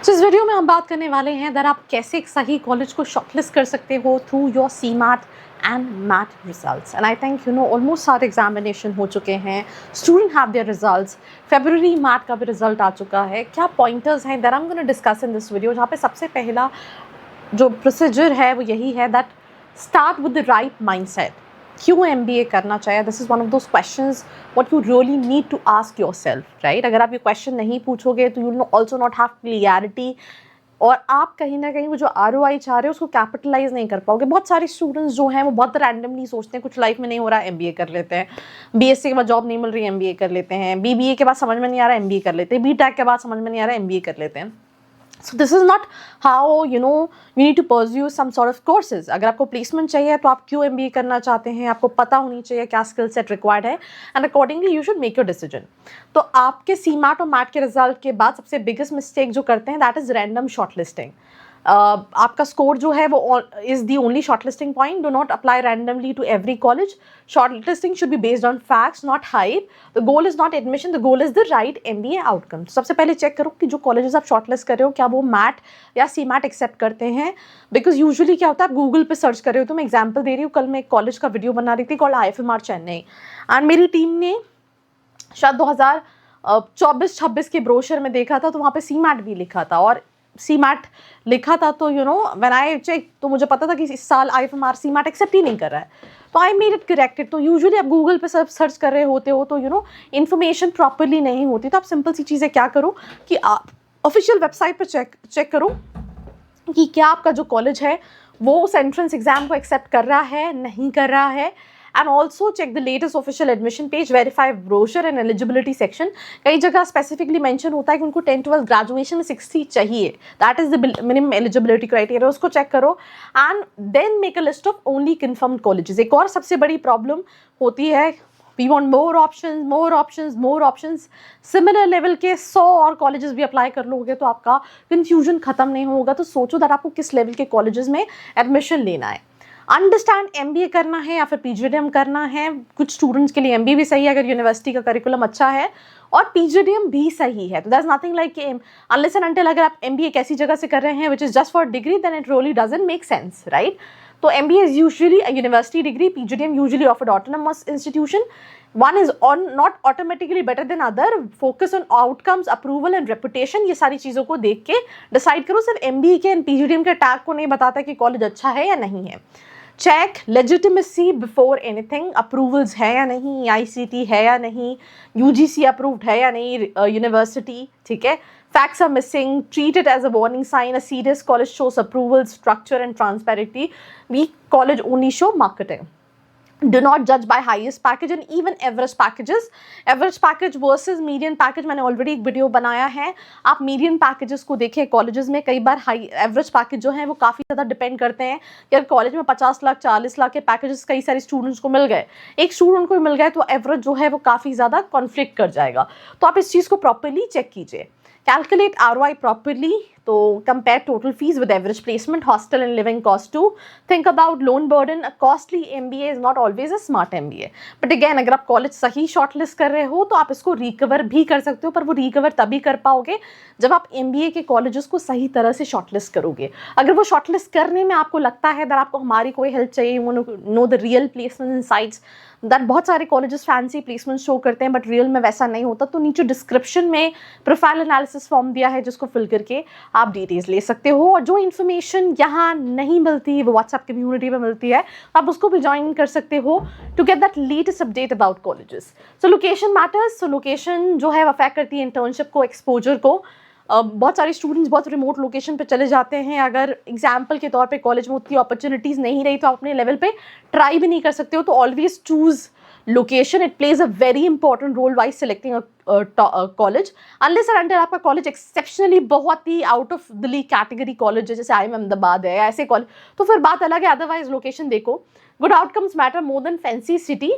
तो इस वीडियो में हम बात करने वाले हैं दैट आप कैसे एक सही कॉलेज को शॉर्टलिस्ट कर सकते हो through your CMAT and MAT results. And I think almost सारे एग्जामिनेशन हो चुके हैं, student have their results, February MAT का भी रिजल्ट आ चुका है। क्या पॉइंटर्स हैं that I am gonna discuss in this video, जहाँ पे सबसे पहला जो प्रोसीजर है वो यही है that start with the right mindset. क्यों MBA करना चाहिए? This is one of those questions what you really need to ask yourself, right? अगर आप ये क्वेश्चन नहीं पूछोगे तो you will also not have clarity, और आप कहीं ना कहीं वो जो ROI चाह रहे हो उसको कैपिटलाइज नहीं कर पाओगे। बहुत सारे स्टूडेंट्स जो हैं वो बहुत रैंडमली सोचते हैं कुछ लाइफ में नहीं हो रहा है MBA कर लेते हैं, BSc के बाद जॉब नहीं मिल रही MBA कर लेते हैं, BBA के बाद समझ में नहीं आ रहा MBA कर लेते हैं, BTech के बाद समझ में नहीं आ रहा MBA कर लेते हैं। So this is not how you need to pursue some sort of courses. अगर आपको प्लेसमेंट चाहिए तो आप क्यों MBA करना चाहते हैं, आपको पता होनी चाहिए क्या स्किल सेट रिक्वायर्ड है, and accordingly you should make your decision. तो आपके CMAT और मैट के रिजल्ट के बाद सबसे बिगेस्ट मिस्टेक जो करते हैं दैट इज रैंडम शॉर्टलिस्टिंग। आपका स्कोर जो है वो is the only shortlisting point. Do not apply randomly to every college. Shortlisting should be based on facts, not hype. The goal is not admission, the goal is the right MBA outcome. सबसे पहले check करो कि जो colleges आप shortlist कर रहे हो क्या वो मैट या CMAT एक्सेप्ट करते हैं। बिकॉज यूजुअली क्या होता है, आप गूगल पे सर्च कर रहे हो। तो मैं एग्जाम्पल दे रही हूँ, कल मैं एक कॉलेज का वीडियो बना रही थी कॉल्ड IFMR चेन्नई, एंड मेरी टीम ने शायद 2024-26 के ब्रोशर में देखा था तो वहाँ पे CMAT भी लिखा था, और CMAT लिखा था तो व्हेन आई चेक तो मुझे पता था कि इस साल IFMR CMAT एक्सेप्ट ही नहीं कर रहा है। तो आई मेड इट करेक्टेड। तो यूजुअली आप गूगल पे सर्च कर रहे होते हो तो इन्फॉर्मेशन प्रॉपरली नहीं होती। तो आप सिंपल सी चीज़ें क्या करो कि आप ऑफिशियल वेबसाइट पर चेक करो कि क्या आपका जो कॉलेज है वो उस एंट्रेंस एग्जाम को एक्सेप्ट कर रहा है, नहीं कर रहा है। And also check the latest official admission page, verify brochure and eligibility section. कई जगह स्पेसिफिकली मेंशन होता है कि उनको 10-12 ग्रेजुएशन में 60 चाहिए, that is the minimum eligibility criteria, उसको चेक करो and then make a list of only confirmed colleges. एक और सबसे बड़ी प्रॉब्लम होती है, we want more options, more options, more options. Similar level के 100 और कॉलेजेस भी अप्लाई कर लोगे तो आपका कंफ्यूजन खत्म नहीं होगा। तो सोचो दैट आपको किस लेवल के कॉलेजेस में एडमिशन लेना है। अंडरस्टैंड MBA करना है या फिर PGDM करना है। कुछ स्टूडेंट्स के लिए MBA भी सही है अगर यूनिवर्सिटी का करिकुलम अच्छा है, और PGDM भी सही है। तो that's nothing like unless and until अगर आप MBA एक ऐसी जगह से कर रहे हैं which is just for degree, then it really doesn't make sense, right? तो MBA is usually a university degree, PGDM usually offered autonomous institution. One is not automatically better than other. Focus on outcomes, approval and reputation. ये सारी चीज़ों को देख के decide करो। सिर्फ MBA के PGDM के टैग को नहीं बताता कि कॉलेज अच्छा है या नहीं है। Check legitimacy before anything, approvals है या नहीं, ICT है या नहीं, UGC अप्रूव्ड है या नहीं यूनिवर्सिटी, ठीक है। Facts are missing, treat it as a warning sign. A serious college shows approval, structure and transparency. Weak college only show marketing. Do not judge by highest package and even average packages. Average package versus median package मैंने already एक video बनाया है। आप median packages को देखें colleges में, कई बार high average package जो है वो काफ़ी ज़्यादा डिपेंड करते हैं कि अगर कॉलेज में 50 लाख 40 लाख के पैकेजेस कई सारे स्टूडेंट्स को मिल गए, एक स्टूडेंट को मिल गए, तो एवरेज जो है वो काफ़ी ज़्यादा कॉन्फ्लिक्ट कर जाएगा। तो आप इस चीज़ को प्रॉपरली चेक कीजिए। Calculate ROI properly. तो compare total fees with average placement, hostel and living cost too. Think about loan burden. A costly MBA is not always a smart MBA. But again, अगर आप college सही shortlist कर रहे हो तो आप इसको रिकवर भी कर सकते हो, पर वो रिकवर तभी कर पाओगे जब आप MBA के कॉलेजेस को सही तरह से शॉर्टलिस्ट करोगे। अगर वो शॉर्टलिस्ट करने में आपको लगता है अगर आपको हमारी कोई हेल्प चाहिए, you want to know the real placement insights, that बहुत सारे कॉलेजेस फैंसी प्लेसमेंट शो करते हैं बट रियल में वैसा नहीं होता, तो नीचे डिस्क्रिप्शन में प्रोफाइल एनालिसिस फॉर्म दिया है जिसको फिल करके आप डिटेल्स ले सकते हो। और जो इन्फॉर्मेशन यहाँ नहीं मिलती वो व्हाट्सएप कम्युनिटी में मिलती है, आप उसको भी ज्वाइन कर सकते हो to get that latest update about colleges. So location matters. So location जो है अफेक्ट करती है इंटर्नशिप को, एक्सपोजर को। बहुत सारे स्टूडेंट्स बहुत रिमोट लोकेशन पे चले जाते हैं। अगर एग्जाम्पल के तौर पे कॉलेज में उतनी अपॉर्चुनिटीज़ नहीं रही तो आप अपने लेवल पे ट्राई भी नहीं कर सकते हो। तो always choose location, it plays a very important role wise selecting a college. Unless and until आपका कॉलेज एक्सेप्शनली बहुत ही out of Delhi category college है, जैसे IIM अहमदाबाद है, ऐसे कॉलेज, तो फिर बात अलग है। अदरवाइज लोकेशन देखो। Good outcomes matter more than fancy city.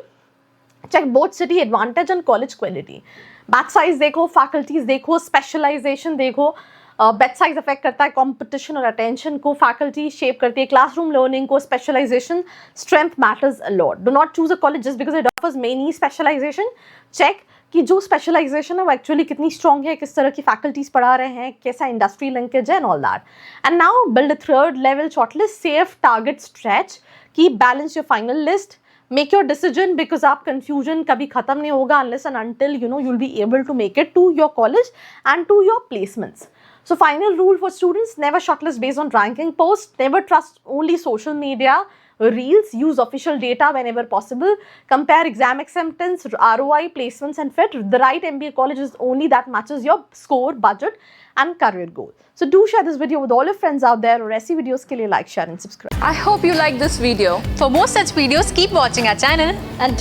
Check both city advantage and college quality. Batch size देखो, फैकल्टीज देखो, स्पेशलाइजेशन देखो। बैच साइज अफेक्ट करता है कंपटीशन और अटेंशन को, फैकल्टी शेप करती है क्लासरूम लर्निंग को, specialisation strength matters a lot. Do not choose a college just because it offers many specialisation. Check कि जो स्पेशलाइजेशन है वो एक्चुअली कितनी स्ट्रॉन्ग है, किस तरह की फैकल्टीज पढ़ा रहे हैं, कैसा इंडस्ट्री लिंकेज है and all that. And now build a third level shortlist, safe target stretch, की balance your final list, make your decision, because आप confusion कभी खत्म नहीं होगा unless and until you'll be able to make it to your college and to your placements. So final rule for students, never shortlist based on ranking posts, never trust only social media reels, use official data whenever possible, compare exam acceptance, ROI, placements and fit. The right MBA college is only that matches your score, budget and career goal. So do share this video with all your friends out there, और ऐसी videos के लिए like, share and subscribe. I hope you like this video. For more such videos, keep watching our channel And do